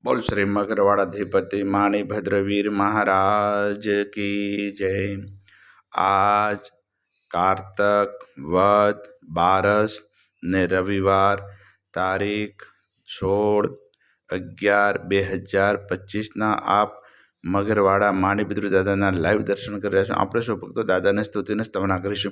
बोल श्री मगरवाड़ाधिपति माणी भद्रवीर महाराज की जय। आज कार्तक वद 12 ने रविवार तारीख 16/11/2025 आप मगरवाड़ा माणी भद्र दादा लाइव दर्शन कर रहे आप सौ भक्तो दादा ने स्तुति ने स्तवना करीशु।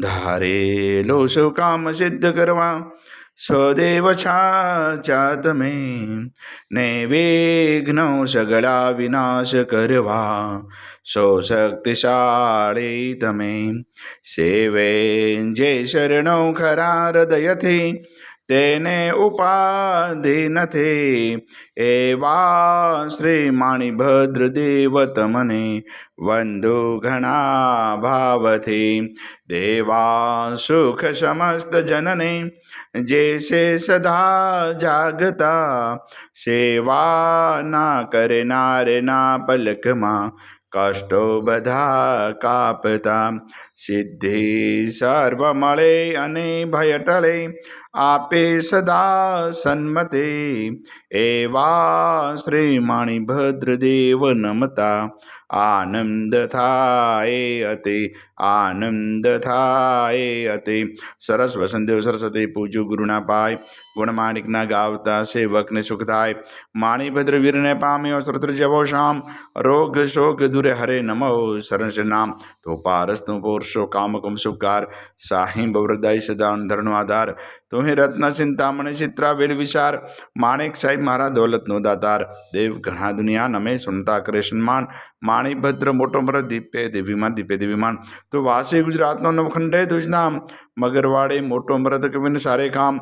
धारेलो सौ काम सिद्ध करवा स्वदेव छाचात में ने विघ्नो सगला विनाश करवा सो शक्तिशाળી તમે સેવે જે શરણો ખરા હૃદયથી તેને ઉપાધિ નથી એવા શ્રી માણીભદ્ર દેવ તમને વંદુ ઘણા ભાવથી દેવા સુખ સમસ્ત જનને जैसे सदा जागता सेवा ना करे नारे ना पलक माँ कष्टो बधा कापता सिद्धि सर्व मळे अने भय टळे आपे सदा सन्मते एवा श्री माणिभद्र देव नमता आनंद थाए अति आनंद थाए अति सरस वसंतदेव सरस्वती पूजू गुरुना पाय गुणमाणिकना गावता सेवकने सुख थाय माणिभद्र वीरने पाम्यो श्रोत्र जवो शाम रोग शोक दूरे हरे नमो शरण नाम तो पारसनु पोरशो कामकम सुकार साहिं बवरदाई सदा धरनो आधार तुम्हें रत्न चिंतामणि चित्रा वेल विचार माणिक साहिब मारा दौलत नो दातार देव घना दुनिया नमे सुनता करे सन्मान माणिभद्र मोटो मरद दीपे देवीमान तो वासी गुजरात नो नवखंडे तुझ नाम मगरवाड़े मोटो मरद कविन सारे काम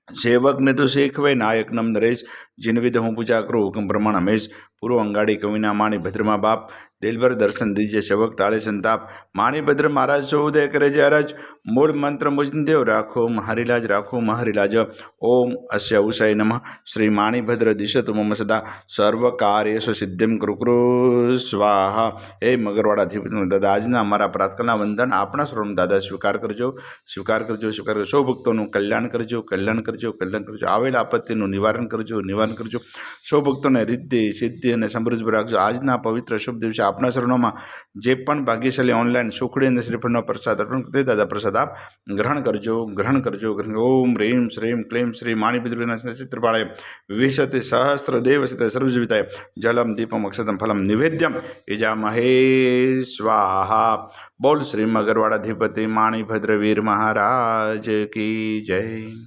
सेवक ने तो शेखवे नायक नम नरेश जिन विध हूँ पूजा करो हुक्म प्रमाण हमेश पूर्व अंगाड़ी कविना माणिभद्रमा बाप दिलभर दर्शन दीजिए सेवक टाले संताप माणिभद्र महाराज सो उदय करे जय अरज मूल मंत्र मुजदेव राखो महारिलाज ओम अस्य उषय नमः श्री माणिभद्र दिशतु मम सदा सर्व कार्येषु सिद्धिम कुरु स्वाहा। हे मगरवाड़ाधिपति दादा आजना अमारा प्रार्थना वंदन आपना सर्व दादा स्वीकार करजो सौ भक्तों कल्याण करजो आवेल आपत्तिનું નિવારણ કરજો સૌ ભક્તોને રિદ્ધિ સિદ્ધિ અને સમૃદ્ધિ રાખજો। આજના પવિત્ર શુભ દિવસે આપણા શરણોમાં જે પણ ભાગ્યશાળી ઓનલાઈન સુખડી અને શ્રીફળનો પ્રસાદ અર્પણ કરते દાદા પ્રસાદ આપ ગ્રહણ કરજો। ઓમ રીમ શ્રીમ ક્લીમ શ્રી માણિભદ્રના ચિત્રપાળે વિશતે સહસ્ત્ર દેવસતે સર્વજીવિતાય જલમ દીપમ અક્ષતમ ફલમ નિવેદ્યમ ઈજામહે સ્વાહા। બોલ શ્રી મગરવાડાધિપતિ માણિભદ્ર વીર મહારાજ की जय।